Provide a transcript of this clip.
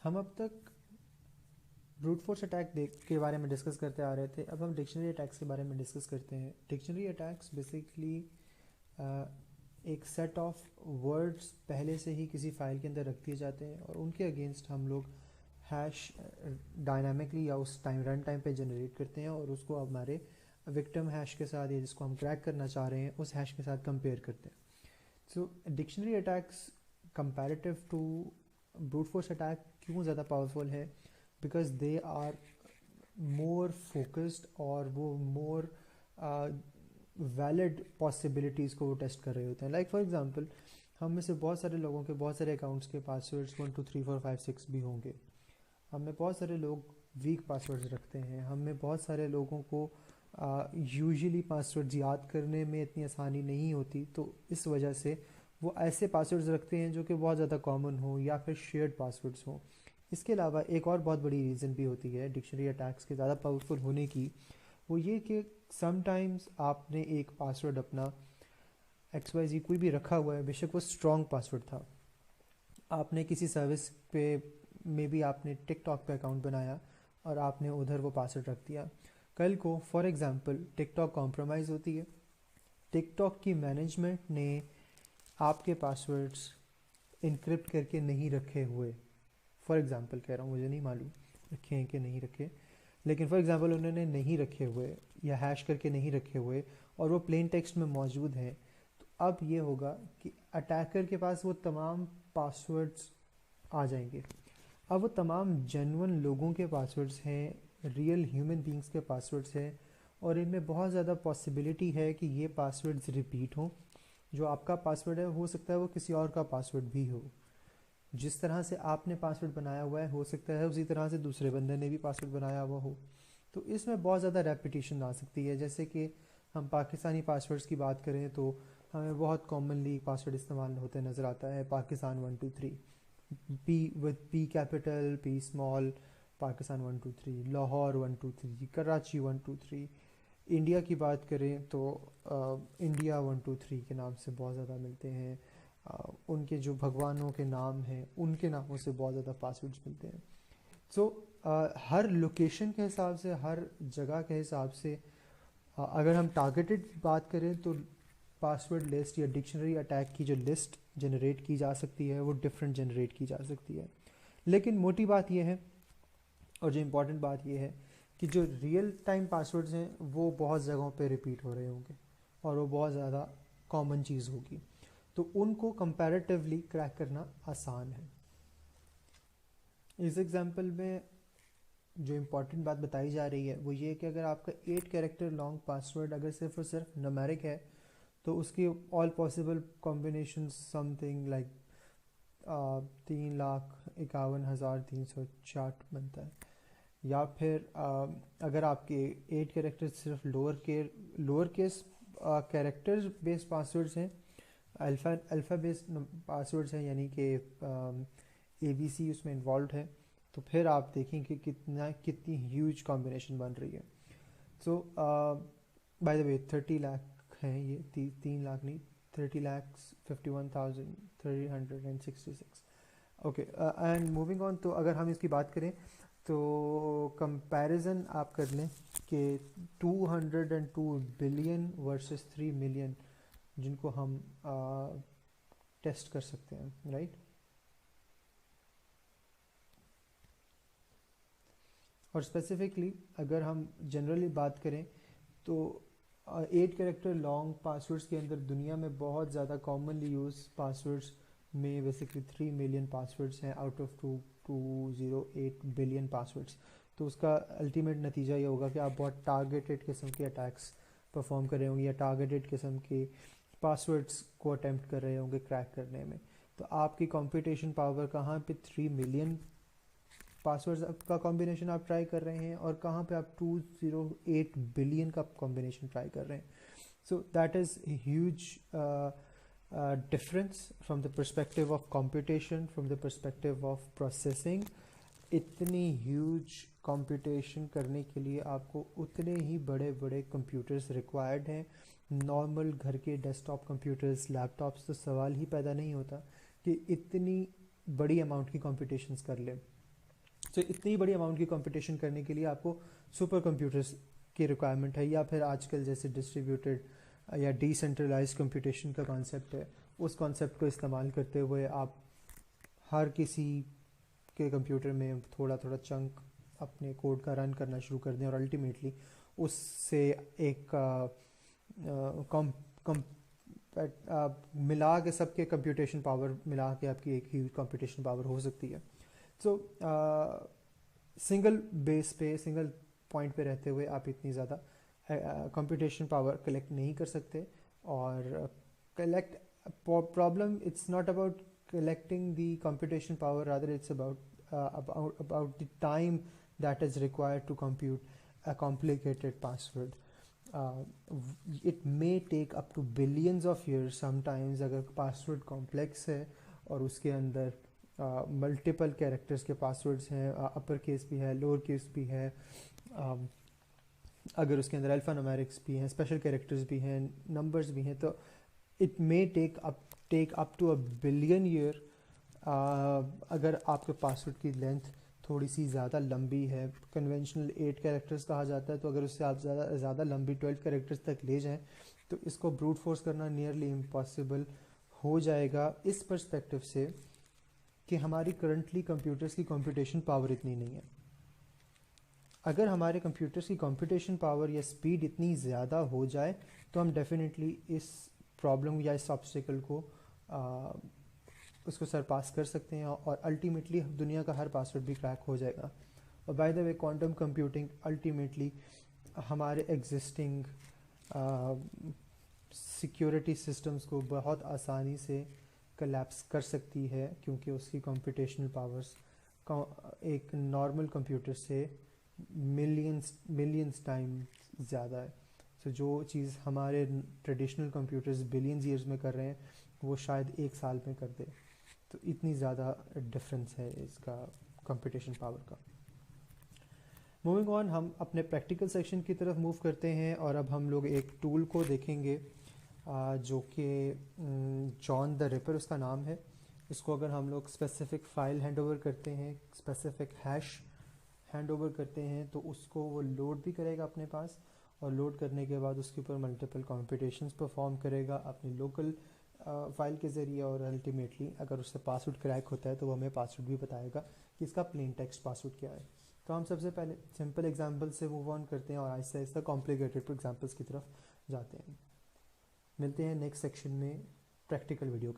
ہم اب تک بروٹ فورس اٹیک کے بارے میں ڈسکس کرتے آ رہے تھے. اب ہم ڈکشنری اٹیکس کے بارے میں ڈسکس کرتے ہیں. ڈکشنری اٹیکس بیسیکلی ایک سیٹ آف ورڈس پہلے سے ہی کسی فائل کے اندر رکھ دیے جاتے ہیں اور ان کے اگینسٹ ہم لوگ ہیش ڈائنامکلی یا اس رن ٹائم پہ جنریٹ کرتے ہیں اور اس کو ہمارے وکٹم ہیش کے ساتھ یا جس کو ہم کریک کرنا چاہ رہے ہیں اس ہیش کے ساتھ کمپیئر کرتے ہیں. So dictionary attacks comparative to brute force attack کیوں زیادہ پاورفل ہے؟ Because they are more focused اور وہ مور ویلڈ پاسبلٹیز کو وہ ٹیسٹ کر رہے ہوتے ہیں. لائک فار ایگزامپل ہم میں سے بہت سارے لوگوں کے بہت سارے اکاؤنٹس کے پاسورڈس 1 2 3 4 5 6 بھی ہوں گے. ہم میں بہت سارے لوگ ویک پاسورڈز رکھتے ہیں. ہم میں بہت سارے لوگوں کو یوزلی پاسورڈز یاد کرنے میں اتنی آسانی نہیں ہوتی, تو اس وجہ سے وہ ایسے پاسورڈز رکھتے ہیں جو کہ بہت زیادہ کامن ہوں یا پھر شیئرڈ پاسورڈز ہوں. اس کے علاوہ ایک اور بہت بڑی ریزن بھی ہوتی ہے ڈکشنری اٹیکس کے زیادہ پاورفل ہونے کی, وہ یہ کہ سم ٹائمز آپ نے ایک پاسورڈ اپنا ایکس وائی زی کوئی بھی رکھا ہوا ہے, بے شک وہ اسٹرانگ پاسورڈ تھا, آپ نے کسی سروس پہ میں بھی آپ نے ٹک ٹاک پہ اکاؤنٹ بنایا اور آپ نے ادھر وہ پاسورڈ رکھ دیا. کل کو for example TikTok compromise ہوتی ہے, ٹک ٹاک کی مینجمنٹ نے آپ کے پاسورڈس انکرپٹ کر کے نہیں رکھے ہوئے, فار ایگزامپل کہہ رہا ہوں, مجھے نہیں معلوم رکھے ہیں کہ نہیں رکھے, لیکن فار ایگزامپل انہوں نے نہیں رکھے ہوئے یا ہیش کر کے نہیں رکھے ہوئے اور وہ پلین ٹیکسٹ میں موجود ہیں, تو اب یہ ہوگا کہ اٹیکر کے پاس وہ تمام پاسورڈز آ جائیں گے. اب وہ تمام جینون لوگوں کے پاسورڈز ہیں, ریئل ہیومن بینگس کے پاسورڈز ہیں, اور ان میں بہت زیادہ پاسبلٹی ہے کہ یہ پاسورڈز ریپیٹ ہوں. جو آپ کا پاسورڈ ہے ہو سکتا ہے وہ کسی اور کا پاسورڈ بھی ہو. جس طرح سے آپ نے پاسورڈ بنایا ہوا ہے ہو سکتا ہے اسی طرح سے دوسرے بندے نے بھی پاسورڈ بنایا ہوا ہو. تو اس میں بہت زیادہ ریپیٹیشن آ سکتی ہے. جیسے کہ ہم پاکستانی پاسورڈز کی بات کریں تو ہمیں بہت کامنلی پاسورڈ استعمال ہوتے نظر آتا ہے Pakistan 1 2 3, P with P capital, P small, Pakistan 1 2 3, Lahore 1 2 3, Karachi 1 2 3. India کی بات کریں تو انڈیا 1 2 3 کے نام سے بہت زیادہ ملتے ہیں. ان کے جو بھگوانوں کے نام ہیں ان کے ناموں سے بہت زیادہ پاسورڈز ملتے ہیں. سو ہر لوکیشن کے حساب سے, ہر جگہ کے حساب سے, اگر ہم ٹارگیٹڈ بات کریں تو پاسورڈ لسٹ یا ڈکشنری اٹیک کی جو لسٹ جنریٹ کی جا سکتی ہے وہ ڈفرینٹ جنریٹ کی جا سکتی ہے. لیکن موٹی بات یہ ہے اور جو امپورٹنٹ بات یہ ہے کہ جو ریئل ٹائم پاسورڈز ہیں وہ بہت جگہوں پہ ریپیٹ ہو رہے ہوں گے اور وہ بہت زیادہ کامن چیز ہوگی, تو ان کو کمپیریٹیولی کریک کرنا آسان ہے. اس ایگزامپل میں جو امپورٹنٹ بات بتائی جا رہی ہے وہ یہ کہ اگر آپ کا 8 کیریکٹر لانگ پاسورڈ اگر صرف اور صرف نمیرک ہے تو اس کی all possible combination some thing like 3,51,360 بنتا ہے. یا پھر اگر آپ کے 8 کیریکٹر صرف لوور کیس کیریکٹر بیس پاسورڈز ہیں, الفا بیس پاسورڈز ہیں, یعنی کہ اے بی سی اس میں انوالوڈ ہے, تو پھر آپ دیکھیں کہ کتنی ہیوج کمبینیشن بن رہی ہے. سو بائی دا وے 30 لاکھ ہیں یہ, 3 لاکھ نہیں, 30,51,366. Okay, and moving on. تو اگر ہم اس کی بات کریں تو کمپیریزن آپ کر لیں کہ 202 بلین ورسز 3 ملین جن کو ہم ٹیسٹ کر سکتے ہیں, رائٹ. اور اسپیسیفکلی اگر ہم جنرلی بات کریں تو 8 کریکٹر لانگ پاسورڈس کے اندر دنیا میں بہت زیادہ کامنلی یوز پاسورڈس میں بیسکلی 3 ملین پاسورڈس ہیں آؤٹ آف 208 بلین پاسورڈس. تو اس کا الٹیمیٹ نتیجہ یہ ہوگا کہ آپ بہت ٹارگیٹڈ قسم کے اٹیکس پرفارم کر رہے ہوں گے یا ٹارگیٹڈ قسم کے پاسورڈس کو اٹیمپٹ کر رہے ہوں گے کریک کرنے میں. تو آپ کی کمپیوٹیشن پاور کہاں پہ 3 ملین پاسورڈز کا کمبینیشن آپ ٹرائی کر رہے ہیں اور کہاں پہ آپ 208 بلین کا کمبینیشن ٹرائی کر رہے ہیں. So that is a huge difference from the perspective of computation, from the perspective of processing. اتنی ہیوج کمپیوٹیشن کرنے کے لیے آپ کو اتنے ہی بڑے بڑے کمپیوٹرز ریکوائرڈ ہیں. نارمل گھر کے ڈیسک ٹاپ کمپیوٹرز, لیپ ٹاپس تو سوال ہی پیدا نہیں ہوتا کہ اتنی بڑی اماؤنٹ کی کمپیوٹیشنز کر لیں. تو اتنی بڑی اماؤنٹ کی کمپٹیشن کرنے کے لیے آپ کو سپر کمپیوٹرز کی ریکوائرمنٹ ہے، یا پھر آج کل جیسے ڈسٹریبیوٹیڈ یا ڈی سینٹرلائز کمپٹیشن کا کانسیپٹ ہے، اس کانسیپٹ کو استعمال کرتے ہوئے آپ ہر کسی کے کمپیوٹر میں تھوڑا تھوڑا چنک اپنے کوڈ کا رن کرنا شروع کر دیں، اور الٹیمیٹلی اس سے ایک ملا کے سب کے کمپیوٹیشن پاور ملا کے آپ کی ایک ہی کمپیوٹیشن پاور ہو سکتی ہے. سو سنگل بیس پہ، سنگل پوائنٹ پہ رہتے ہوئے آپ اتنی زیادہ کمپیوٹیشن پاور کلیکٹ نہیں کر سکتے. اور collect problem it's not about collecting the computation power, rather it's about the time that is required to compute a complicated password. It may take up to billions of years sometimes اگر password complex ہے اور اس کے اندر multiple characters کے passwords ہیں، upper case بھی ہے، lower case بھی ہے، اگر اس کے اندر الفا نومیرکس بھی ہیں، اسپیشل کیریکٹرز بھی ہیں، نمبرز بھی ہیں، تو it may take up to a billion year. اگر آپ کے پاسورڈ کی لینتھ تھوڑی سی زیادہ لمبی ہے، کنونشنل 8 کیریکٹرز کہا جاتا ہے، تو اگر اس سے آپ زیادہ لمبی 12 کیریکٹرز تک لے جائیں تو اس کو بروٹ فورس کرنا نیئرلی امپاسبل ہو جائے گا، اس پرسپیکٹو سے کہ ہماری کرنٹلی کمپیوٹرز کی کمپیوٹیشن پاور اتنی نہیں ہے. اگر ہمارے کمپیوٹرز کی کمپیوٹیشن پاور یا اسپیڈ اتنی زیادہ ہو جائے تو ہم ڈیفینیٹلی اس پرابلم یا اس آبسٹیکل کو اس کو سرپاس کر سکتے ہیں، اور الٹیمیٹلی دنیا کا ہر پاسورڈ بھی کریک ہو جائے گا. اور by the way quantum computing ultimately ہمارے ایگزسٹنگ سیکیورٹی سسٹمز کو بہت آسانی سے کلیپس کر سکتی ہے، کیونکہ اس کی کمپیوٹیشنل پاورز ایک نارمل کمپیوٹر سے ملینز ٹائم زیادہ ہے. سو جو چیز ہمارے ٹریڈیشنل کمپیوٹرز بلینز ایئرز میں کر رہے ہیں وہ شاید 1 سال میں کر دے. تو اتنی زیادہ ڈفرینس ہے اس کا کمپیوٹیشن پاور کا. موونگ آن، ہم اپنے پریکٹیکل سیکشن کی طرف موو کرتے ہیں، اور اب ہم لوگ ایک ٹول کو دیکھیں گے جو کہ جان دا ریپر اس کا نام ہے. اس کو اگر ہم لوگ اسپیسیفک فائل ہینڈ اوور کرتے ہیں، اسپیسیفک ہیش ہینڈ اوور کرتے ہیں، تو اس کو وہ لوڈ بھی کرے گا اپنے پاس، اور لوڈ کرنے کے بعد اس کے اوپر ملٹیپل کمپیوٹیشنز پرفارم کرے گا اپنی لوکل فائل کے ذریعے. اور الٹیمیٹلی اگر اس سے پاسورڈ کریک ہوتا ہے تو وہ ہمیں پاسورڈ بھی بتائے گا کہ اس کا پلین ٹیکسٹ پاسورڈ کیا ہے. تو ہم سب سے پہلے سمپل ایگزامپل سے موو آن کرتے ہیں اور آہستہ آہستہ کمپلیکیٹڈ ایگزامپلس کی طرف جاتے ہیں. ملتے ہیں نیکسٹ سیکشن میں پریکٹیکل ویڈیو کے